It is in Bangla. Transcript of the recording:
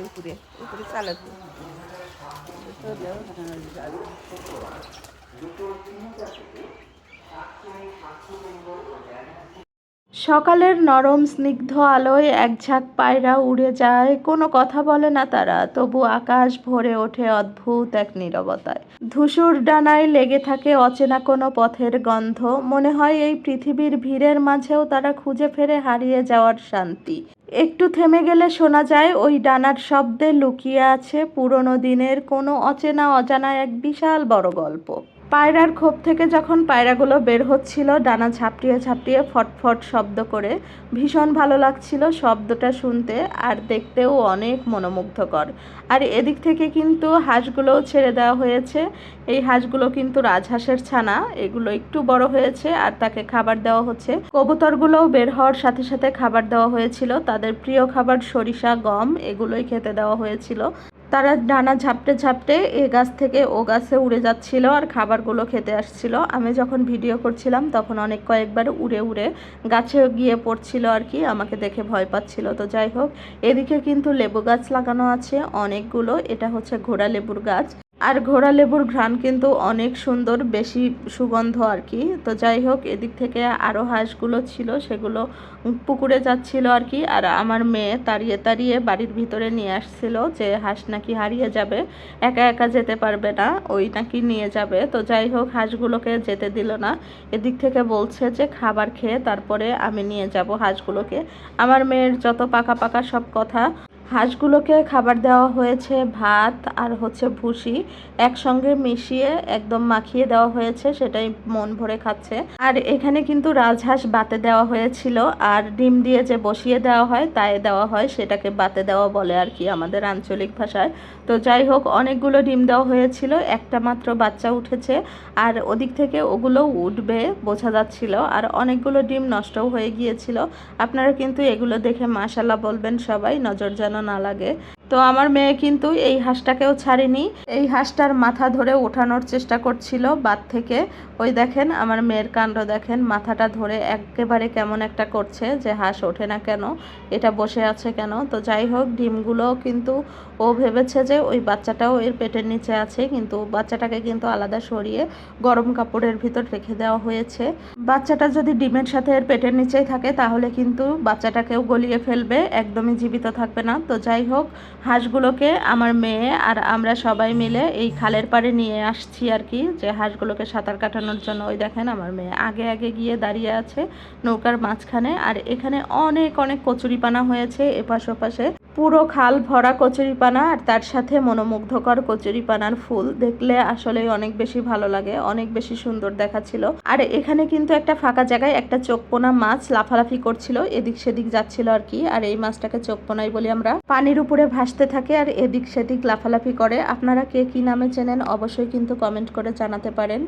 উপরে উপরে চালাতে সকালের নরম স্নিগ্ধ আলোয় এক ঝাঁক পায়রা উড়ে যায়, কোনো কথা বলে না তারা, তবু আকাশ ভরে ওঠে অদ্ভুত এক নীরবতায়। ধূসর ডানায় লেগে থাকে অচেনা কোনো পথের গন্ধ, মনে হয় এই পৃথিবীর ভিড়ের মাঝেও তারা খুঁজে ফেরে হারিয়ে যাওয়ার শান্তি। একটু থেমে গেলে শোনা যায় ওই ডানার শব্দে লুকিয়ে আছে পুরনো দিনের কোনো অচেনা অজানা এক বিশাল বড় গল্প। পায়রার খোপ থেকে যখন পায়রাগুলো বের হচ্ছিল ডানা ঝাপটিয়ে ঝাপটিয়ে ফটফট শব্দ করে, ভীষণ ভালো লাগছিল শব্দটা শুনতে, আর দেখতেও অনেক মনোমুগ্ধকর। আর এদিক থেকে কিন্তু হাঁসগুলোও ছেড়ে দেওয়া হয়েছে। এই হাঁসগুলো কিন্তু রাজহাঁসের ছানা, এগুলো একটু বড় হয়েছে আর তাকে খাবার দেওয়া হচ্ছে। কবুতরগুলোও বের হওয়ার সাথে সাথে খাবার দেওয়া হয়েছিল, তাদের প্রিয় খাবার সরিষা, গম এগুলোই খেতে দেওয়া হয়েছিল। তারা ডানা ঝাপটে ঝাপটে এ গাছ থেকে ও গাছে উড়ে যাচ্ছিল আর খাবারগুলো খেতে আসছিল। আমি যখন ভিডিও করছিলাম তখন অনেক কয়েকবার উড়ে উড়ে গাছে গিয়ে পড়ছিল আর কি, আমাকে দেখে ভয় পাচ্ছিল। তো যাই হোক, এদিকে কিন্তু লেবু গাছ লাগানো আছে অনেকগুলো, এটা হচ্ছে ঘোড়া লেবুর গাছ। আর ঘোড়া লেবুর ঘ্রাণ কিন্তু অনেক সুন্দর, বেশি সুগন্ধ আর কি। তো যাই হোক, এদিক থেকে আরও হাঁসগুলো ছিল, সেগুলো পুকুরে যাচ্ছিল আর কি। আর আমার মেয়ে তাড়িয়ে তাড়িয়ে বাড়ির ভিতরে নিয়ে আসছিল যে হাঁস নাকি হারিয়ে যাবে, একা একা যেতে পারবে না, ওই নাকি নিয়ে যাবে। তো যাই হোক, হাঁসগুলোকে যেতে দিল না, এদিক থেকে বলছে যে খাবার খেয়ে তারপরে আমি নিয়ে যাব হাঁসগুলোকে। আমার মেয়ের যত পাকা পাকা সব কথা। হাঁসগুলোকে খাবার দেওয়া হয়েছে ভাত আর হচ্ছে ভুসি একসঙ্গে মিশিয়ে একদম মাখিয়ে দেওয়া হয়েছে, সেটাই মন ভরে খাচ্ছে। আর এখানে কিন্তু রাজহাঁস বাতে দেওয়া হয়েছিল, আর ডিম দিয়ে যে বসিয়ে দেওয়া হয় তাই দেওয়া হয়, সেটাকে বাতে দেওয়া বলে আর কি আমাদের আঞ্চলিক ভাষায়। তো যাই হোক, অনেকগুলো ডিম দেওয়া হয়েছিল, একটা মাত্র বাচ্চা উঠেছে, আর ওদিক থেকে ওগুলো উঠবে বোঝা যাচ্ছিল। আর অনেকগুলো ডিম নষ্টও হয়ে গিয়েছিল। আপনারা কিন্তু এগুলো দেখে মাশাআল্লাহ বলবেন সবাই, নজর যেন না লাগে। তো আমার মেয়ে কিন্তু এই হাঁসটাকেও ছাড়েনি, এই হাঁসটার মাথা ধরে ওঠানোর চেষ্টা করছিল বাত থেকে। ওই দেখেন আমার মেয়ের কাণ্ড দেখেন, মাথাটা ধরে একেবারে কেমন একটা করছে যে হাঁস ওঠে না কেন, এটা বসে আছে কেন। তো যাই হোক, ডিমগুলো কিন্তু ও ভেবেছে যে ওই বাচ্চাটাও এর পেটের নিচে আছে, কিন্তু বাচ্চাটাকে কিন্তু আলাদা সরিয়ে গরম কাপড়ের ভিতর রেখে দেওয়া হয়েছে। বাচ্চাটা যদি ডিমের সাথে এর পেটের নিচেই থাকে তাহলে কিন্তু বাচ্চাটাকেও গলিয়ে ফেলবে, একদমই জীবিত থাকবে না। তো যাই হোক, হাঁসগুলোকে আমার মেয়ে আর আমরা সবাই মিলে এই খালের পাড়ে নিয়ে আসছি আর কি, যে হাঁসগুলোকে সাঁতার কাটানোর জন্য। ওই দেখেন আমার মেয়ে আগে আগে গিয়ে দাঁড়িয়ে আছে নৌকার মাঝখানে। আর এখানে অনেক অনেক কচুরিপানা হয়েছে এপাশ ওপাশে, পুরো খাল ভরা কচুরিপানা, আর তার সাথে মনোমুগ্ধকর কচুরিপানার ফুল দেখলে আসলে অনেক বেশি ভালো লাগে, অনেক বেশি সুন্দর দেখাচ্ছিল। আর এখানে কিন্তু একটা ফাঁকা জায়গায় একটা চোখপোনা মাছ লাফালাফি করছিল, এদিক সেদিক যাচ্ছিল আর কি। আর এই মাছটাকে চোখপোনাই বলি আমরা, পানির উপরে ভাসতে থাকে আর এদিক সেদিক লাফালাফি করে। আপনারা কে কি নামে চেনেন অবশ্যই কিন্তু কমেন্ট করে জানাতে পারেন।